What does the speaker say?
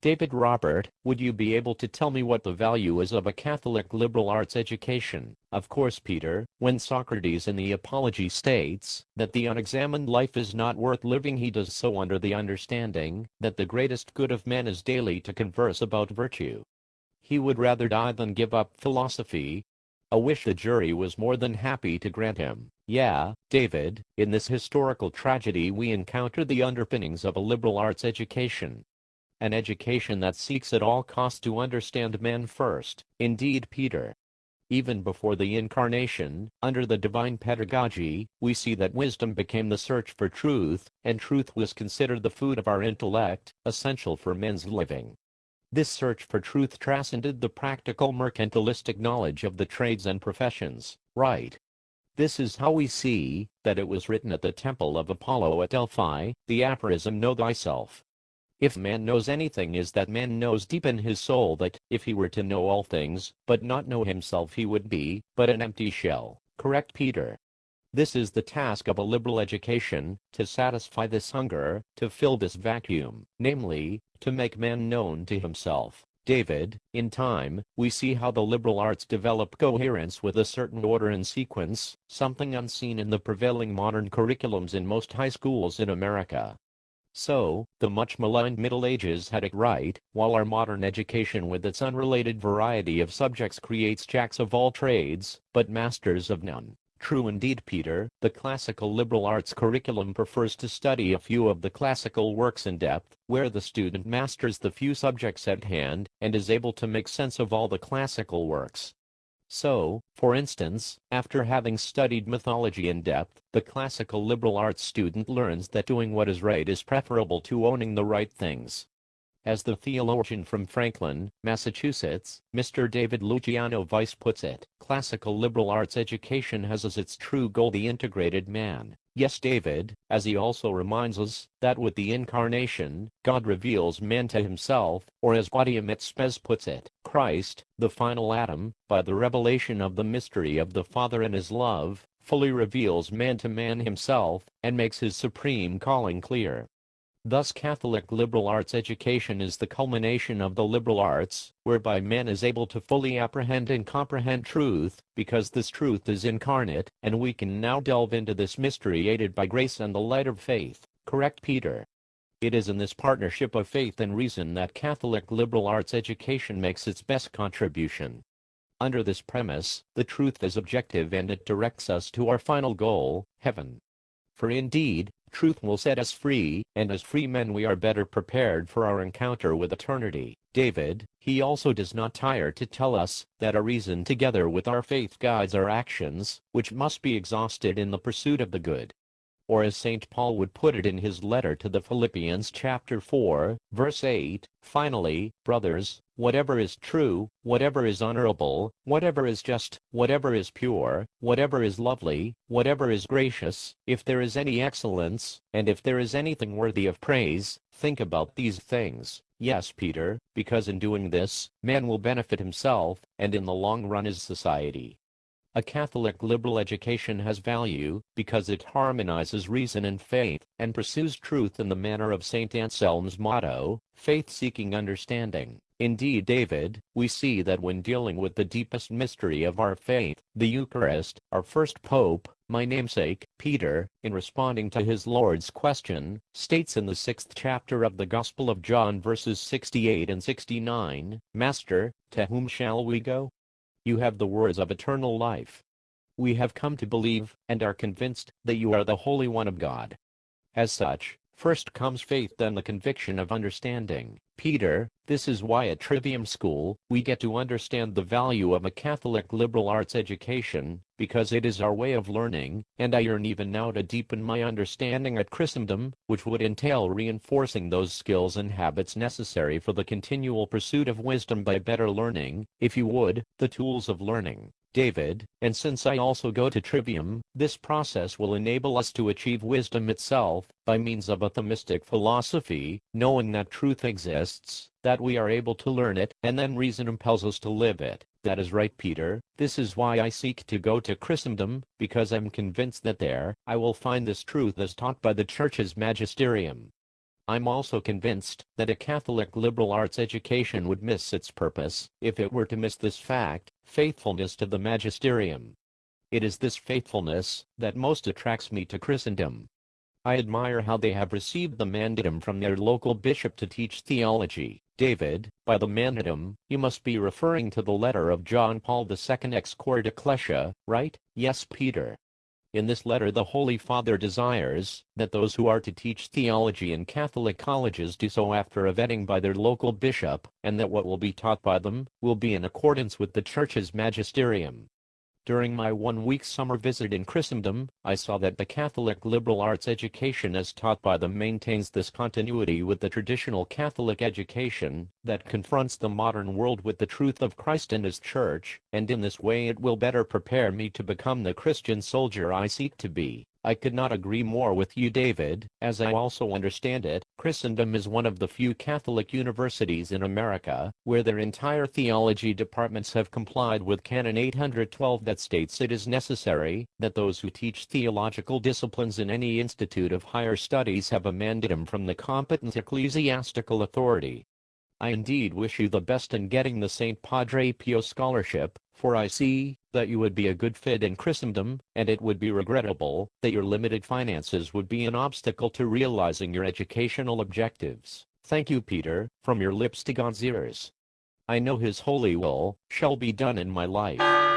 David Robert, would you be able to tell me what the value is of a Catholic liberal arts education? Of course, Peter, when Socrates in the Apology states that the unexamined life is not worth living, he does so under the understanding that the greatest good of men is daily to converse about virtue. He would rather die than give up philosophy, a wish the jury was more than happy to grant him. Yeah, David, in this historical tragedy we encounter the underpinnings of a liberal arts education. An education that seeks at all costs to understand men first. Indeed, Peter. Even before the Incarnation, under the divine pedagogy, we see that wisdom became the search for truth, and truth was considered the food of our intellect, essential for men's living. This search for truth transcended the practical mercantilistic knowledge of the trades and professions, right? This is how we see that it was written at the temple of Apollo at Delphi, the aphorism, know thyself. If man knows anything, is that man knows deep in his soul that, if he were to know all things, but not know himself, he would be but an empty shell. Correct, Peter? This is the task of a liberal education, to satisfy this hunger, to fill this vacuum, namely, to make man known to himself. David, in time, we see how the liberal arts develop coherence with a certain order and sequence, something unseen in the prevailing modern curriculums in most high schools in America. So, the much maligned Middle Ages had it right, while our modern education with its unrelated variety of subjects creates jacks of all trades, but masters of none. True indeed, Peter, the classical liberal arts curriculum prefers to study a few of the classical works in depth, where the student masters the few subjects at hand, and is able to make sense of all the classical works. So, for instance, after having studied mythology in depth, the classical liberal arts student learns that doing what is right is preferable to owning the right things. As the theologian from Franklin, Massachusetts, Mr. David Luciano Weiss puts it, classical liberal arts education has as its true goal the integrated man. Yes, David, as he also reminds us that with the Incarnation, God reveals man to himself, or as Gaudium et Spes puts it, Christ, the final Adam, by the revelation of the mystery of the Father and his love, fully reveals man to man himself, and makes his supreme calling clear. Thus Catholic liberal arts education is the culmination of the liberal arts, whereby man is able to fully apprehend and comprehend truth, because this truth is incarnate, and we can now delve into this mystery aided by grace and the light of faith. Correct, Peter? It is in this partnership of faith and reason that Catholic liberal arts education makes its best contribution. Under this premise, the truth is objective and it directs us to our final goal, heaven. For indeed, truth will set us free, and as free men we are better prepared for our encounter with eternity. David, he also does not tire to tell us that our reason together with our faith guides our actions, which must be exhausted in the pursuit of the good. Or as St. Paul would put it in his letter to the Philippians chapter 4, verse 8, finally, brothers, whatever is true, whatever is honorable, whatever is just, whatever is pure, whatever is lovely, whatever is gracious, if there is any excellence, and if there is anything worthy of praise, think about these things. Yes, Peter, because in doing this, man will benefit himself, and in the long run his society. A Catholic liberal education has value, because it harmonizes reason and faith, and pursues truth in the manner of St. Anselm's motto, faith-seeking understanding. Indeed, David, we see that when dealing with the deepest mystery of our faith, the Eucharist, our first Pope, my namesake, Peter, in responding to his Lord's question, states in the 6th chapter of the Gospel of John verses 68 and 69, Master, to whom shall we go? You have the words of eternal life. We have come to believe, and are convinced, that you are the Holy One of God. As such, first comes faith, then the conviction of understanding. Peter, this is why at Trivium School, we get to understand the value of a Catholic liberal arts education, because it is our way of learning, and I yearn even now to deepen my understanding at Christendom, which would entail reinforcing those skills and habits necessary for the continual pursuit of wisdom by better learning, if you would, the tools of learning. David, and since I also go to Trivium, this process will enable us to achieve wisdom itself, by means of a theistic philosophy, knowing that truth exists, that we are able to learn it, and then reason impels us to live it. That is right, Peter. This is why I seek to go to Christendom, because I'm convinced that there, I will find this truth as taught by the Church's magisterium. I'm also convinced that a Catholic liberal arts education would miss its purpose if it were to miss this fact, faithfulness to the magisterium. It is this faithfulness that most attracts me to Christendom. I admire how they have received the mandatum from their local bishop to teach theology. David, by the mandatum, you must be referring to the letter of John Paul II Ex Cor Ecclesia, right? Yes, Peter. In this letter the Holy Father desires that those who are to teach theology in Catholic colleges do so after a vetting by their local bishop, and that what will be taught by them will be in accordance with the Church's magisterium. During my one-week summer visit in Christendom, I saw that the Catholic liberal arts education as taught by them maintains this continuity with the traditional Catholic education that confronts the modern world with the truth of Christ and His Church, and in this way it will better prepare me to become the Christian soldier I seek to be. I could not agree more with you, David. As I also understand it, Christendom is one of the few Catholic universities in America where their entire theology departments have complied with Canon 812 that states it is necessary that those who teach theological disciplines in any institute of higher studies have a mandatum from the competent ecclesiastical authority. I indeed wish you the best in getting the St. Padre Pio scholarship, for I see that you would be a good fit in Christendom, and it would be regrettable that your limited finances would be an obstacle to realizing your educational objectives. Thank you, Peter, from your lips to God's ears. I know His holy will shall be done in my life.